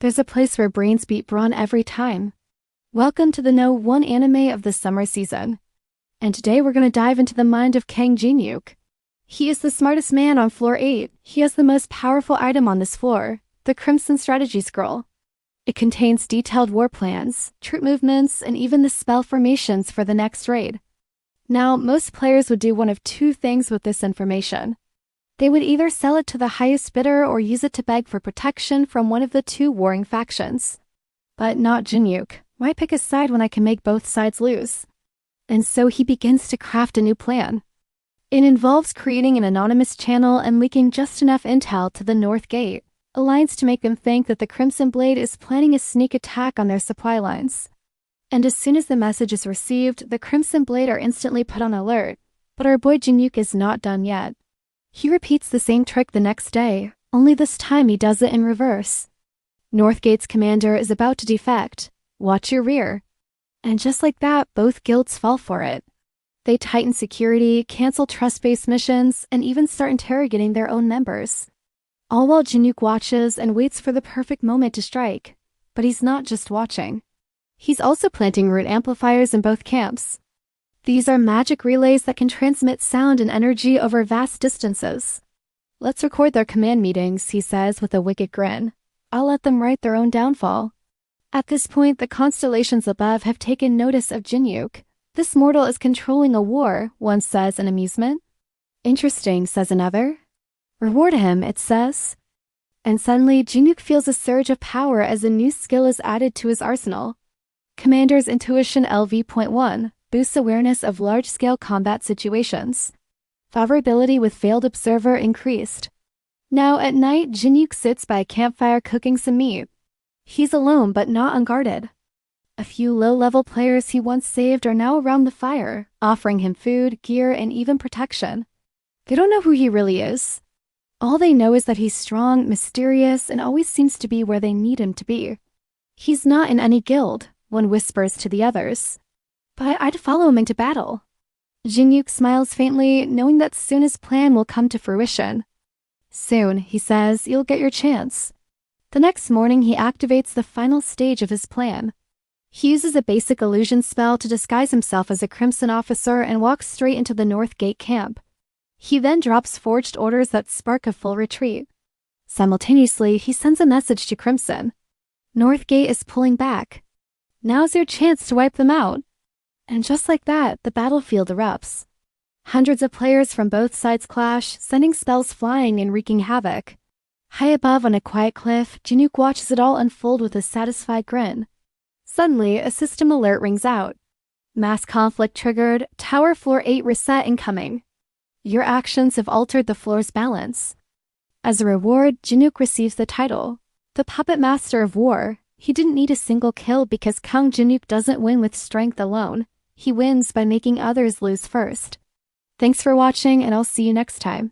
There's a place where brains beat brawn every time. Welcome to the No. 1 anime of the summer season. And today we're going to dive into the mind of Kang Jin-yook. He is the smartest man on floor 8. He has the most powerful item on this floor, the Crimson Strategy Scroll. It contains detailed war plans, troop movements, and even the spell formations for the next raid. Now, most players would do one of two things with this information. They would either sell it to the highest bidder or use it to beg for protection from one of the two warring factions. But not Jin-yook. Why pick a side when I can make both sides lose? And so he begins to craft a new plan. It involves creating an anonymous channel and leaking just enough intel to the North Gate, alliance to make them think that the Crimson Blade is planning a sneak attack on their supply lines. And as soon as the message is received, the Crimson Blade are instantly put on alert. But our boy Jin-yook is not done yet. He repeats the same trick the next day, only this time he does it in reverse. Northgate's commander is about to defect. Watch your rear. And just like that, both guilds fall for it. They tighten security, cancel trust-based missions, and even start interrogating their own members. All while Jin-yook watches and waits for the perfect moment to strike. But he's not just watching. He's also planting root amplifiers in both camps. These are magic relays that can transmit sound and energy over vast distances. Let's record their command meetings, he says with a wicked grin. I'll let them write their own downfall. At this point, the constellations above have taken notice of Jin-yook. This mortal is controlling a war, one says in amusement. Interesting, says another. Reward him, it says. And suddenly, Jin-yook feels a surge of power as a new skill is added to his arsenal. Commander's Intuition LV.1 boosts awareness of large-scale combat situations. Favorability with Veiled Observer increased. Now at night, Jin-yook sits by a campfire cooking some meat. He's alone but not unguarded. A few low-level players he once saved are now around the fire, offering him food, gear, and even protection. They don't know who he really is. All they know is that he's strong, mysterious, and always seems to be where they need him to be. He's not in any guild, one whispers to the others. But I'd follow him into battle. Jin-yook smiles faintly, knowing that soon his plan will come to fruition. Soon, he says, you'll get your chance. The next morning, he activates the final stage of his plan. He uses a basic illusion spell to disguise himself as a Crimson officer and walks straight into the North Gate camp. He then drops forged orders that spark a full retreat. Simultaneously, he sends a message to Crimson. North Gate is pulling back. Now's your chance to wipe them out. And just like that, the battlefield erupts. Hundreds of players from both sides clash, sending spells flying and wreaking havoc. High above on a quiet cliff, Jin-yook watches it all unfold with a satisfied grin. Suddenly, a system alert rings out. Mass conflict triggered, Tower Floor 8 reset incoming. Your actions have altered the floor's balance. As a reward, Jin-yook receives the title, the Puppet Master of War. He didn't need a single kill because Kang Jin-yook doesn't win with strength alone. He wins by making others lose first. Thanks for watching, and I'll see you next time.